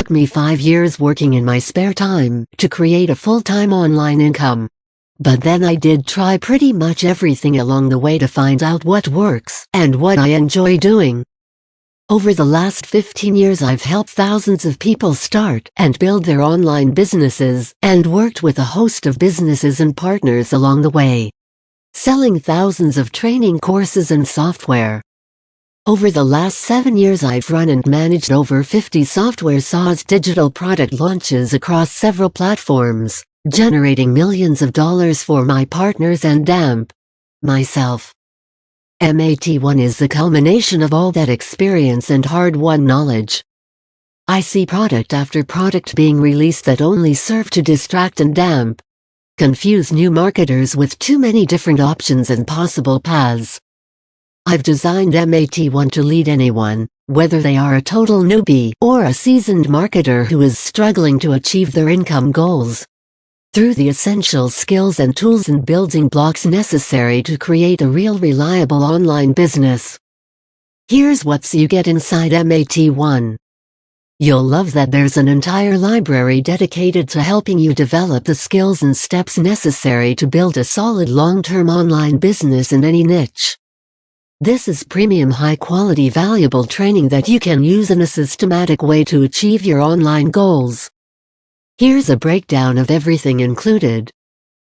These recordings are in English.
took me 5 years working in my spare time to create a full-time online income. But then I did try pretty much everything along the way to find out what works and what I enjoy doing. Over the last 15 years I've helped thousands of people start and build their online businesses and worked with a host of businesses and partners along the way, selling thousands of training courses and software. Over the last 7 years I've run and managed over 50 software SaaS digital product launches across several platforms, generating millions of dollars for my partners and myself. mat1 is the culmination of all that experience and hard-won knowledge. I see product after product being released that only serve to distract and confuse new marketers with too many different options and possible paths. I've designed mat1 to lead anyone, whether they are a total newbie or a seasoned marketer who is struggling to achieve their income goals, through the essential skills and tools and building blocks necessary to create a real reliable online business. Here's what you get inside mat1. You'll love that there's an entire library dedicated to helping you develop the skills and steps necessary to build a solid long-term online business in any niche. This is premium high-quality valuable training that you can use in a systematic way to achieve your online goals. Here's a breakdown of everything included.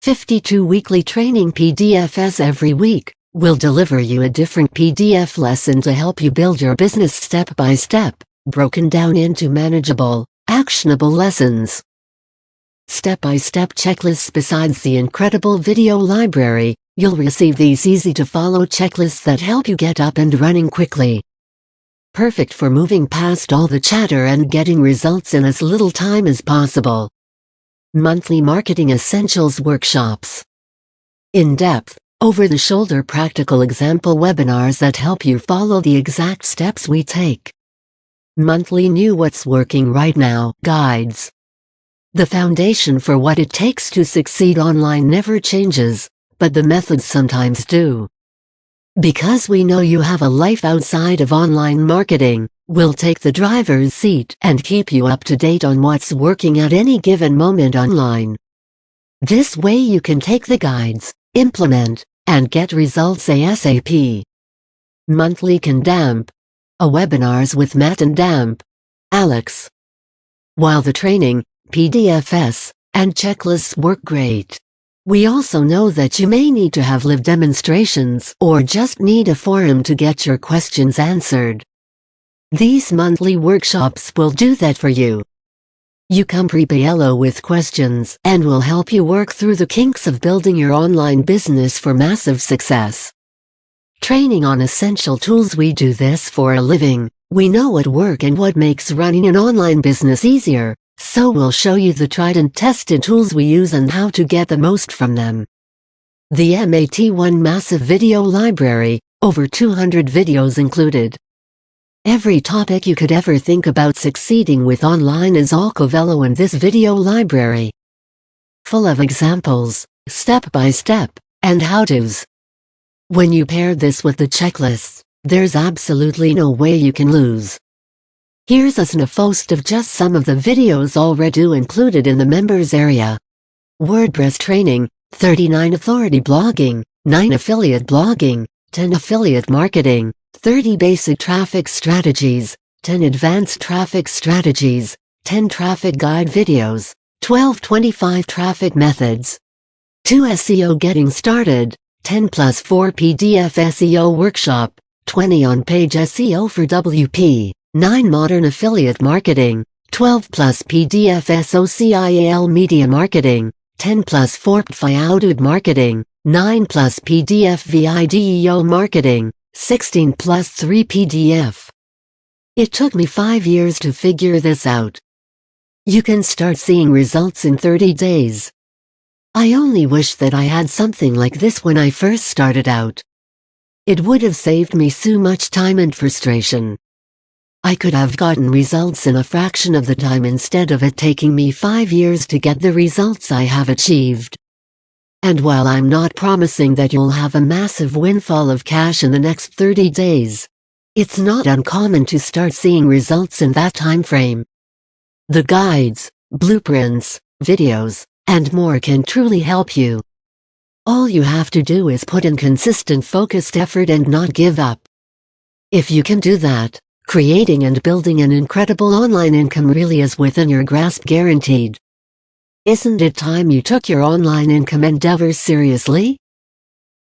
52 weekly training PDFs every week will deliver you a different PDF lesson to help you build your business step by step, broken down into manageable, actionable lessons. Step-by-step checklists. Besides the incredible video library, you'll receive these easy-to-follow checklists that help you get up and running quickly. Perfect for moving past all the chatter and getting results in as little time as possible. Monthly Marketing Essentials Workshops. In-depth, over-the-shoulder practical example webinars that help you follow the exact steps we take. Monthly New What's Working Right Now guides. The foundation for what it takes to succeed online never changes, but the methods sometimes do. Because we know you have a life outside of online marketing, we'll take the driver's seat and keep you up to date on what's working at any given moment online. This way you can take the guides, implement, and get results ASAP. Monthly a webinars with Matt and Alex. While the training, PDFs, and checklists work great, we also know that you may need to have live demonstrations or just need a forum to get your questions answered. These monthly workshops will do that for you. You come prepared with questions and will help you work through the kinks of building your online business for massive success. Training on essential tools. We do this for a living. We know what works and what makes running an online business easier. So we'll show you the tried and tested tools we use and how to get the most from them. The mat1 massive video library, over 200 videos included. Every topic you could ever think about succeeding with online is all covered in this video library. Full of examples, step by step, and how-tos. When you pair this with the checklists, there's absolutely no way you can lose. Here's a sniff of just some of the videos already included in the members area. WordPress training, 39 authority blogging, 9 affiliate blogging, 10 affiliate marketing, 30 basic traffic strategies, 10 advanced traffic strategies, 10 traffic guide videos, 12-25 traffic methods, 2 SEO getting started, 10 plus 4 PDF SEO workshop, 20 on-page SEO for WP. 9 modern affiliate marketing, 12 plus PDF SOCIAL media marketing, 10 plus 4 outward marketing, 9 plus PDF VIDEO marketing, 16 plus 3 PDF. It took me 5 years to figure this out. You can start seeing results in 30 days. I only wish that I had something like this when I first started out. It would have saved me so much time and frustration. I could have gotten results in a fraction of the time instead of it taking me 5 years to get the results I have achieved. And while I'm not promising that you'll have a massive windfall of cash in the next 30 days, it's not uncommon to start seeing results in that time frame. The guides, blueprints, videos, and more can truly help you. All you have to do is put in consistent focused effort and not give up. If you can do that, creating and building an incredible online income really is within your grasp, guaranteed. Isn't it time you took your online income endeavors seriously?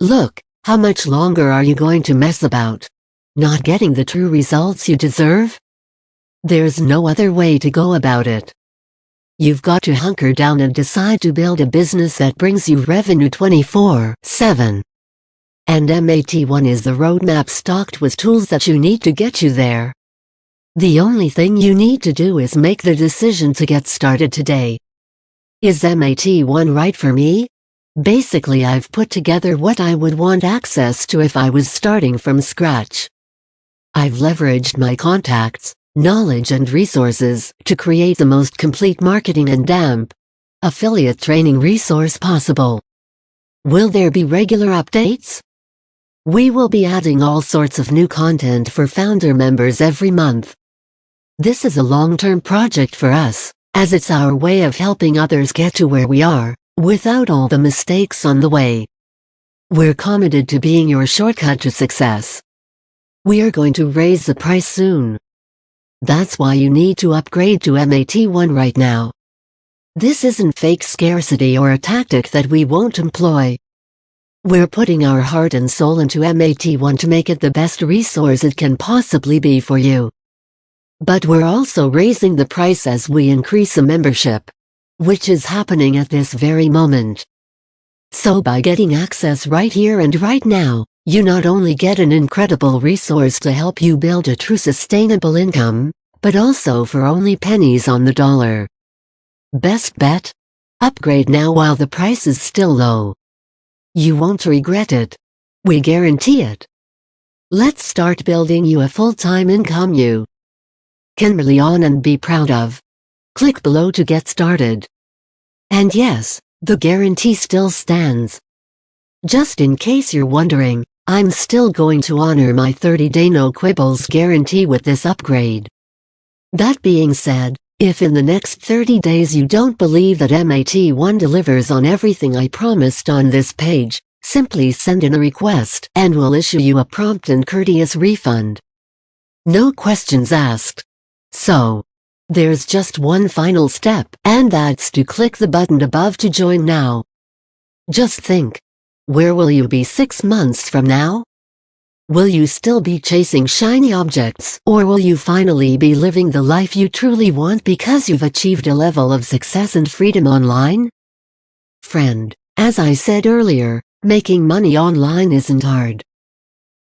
Look, how much longer are you going to mess about? Not getting the true results you deserve? There's no other way to go about it. You've got to hunker down and decide to build a business that brings you revenue 24/7. And mat1 is the roadmap stocked with tools that you need to get you there. The only thing you need to do is make the decision to get started today. Is mat1 right for me? Basically, I've put together what I would want access to if I was starting from scratch. I've leveraged my contacts, knowledge and resources to create the most complete marketing and affiliate training resource possible. Will there be regular updates? We will be adding all sorts of new content for founder members every month. This is a long-term project for us, as it's our way of helping others get to where we are, without all the mistakes on the way. We're committed to being your shortcut to success. We are going to raise the price soon. That's why you need to upgrade to mat1 right now. This isn't fake scarcity or a tactic that we won't employ. We're putting our heart and soul into mat1 to make it the best resource it can possibly be for you. But we're also raising the price as we increase the membership, which is happening at this very moment. So by getting access right here and right now, you not only get an incredible resource to help you build a true sustainable income, but also for only pennies on the dollar. Best bet? Upgrade now while the price is still low. You won't regret it. We guarantee it. Let's start building you a full-time income you can rely on and be proud of. Click below to get started. And yes, the guarantee still stands. Just in case you're wondering, I'm still going to honor my 30-day no quibbles guarantee with this upgrade. That being said, if in the next 30 days you don't believe that mat1 delivers on everything I promised on this page, simply send in a request and we'll issue you a prompt and courteous refund. No questions asked. So, there's just one final step, and that's to click the button above to join now. Just think, where will you be 6 months from now? Will you still be chasing shiny objects, or will you finally be living the life you truly want because you've achieved a level of success and freedom online? Friend, as I said earlier, making money online isn't hard.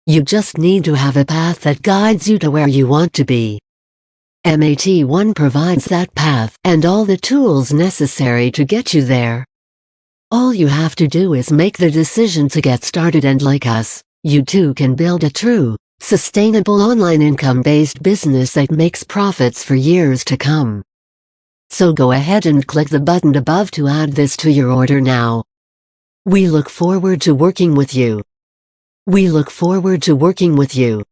You just need to have a path that guides you to where you want to be. mat1 provides that path and all the tools necessary to get you there. All you have to do is make the decision to get started, and like us, you too can build a true, sustainable online income-based business that makes profits for years to come. So go ahead and click the button above to add this to your order now. We look forward to working with you. We look forward to working with you.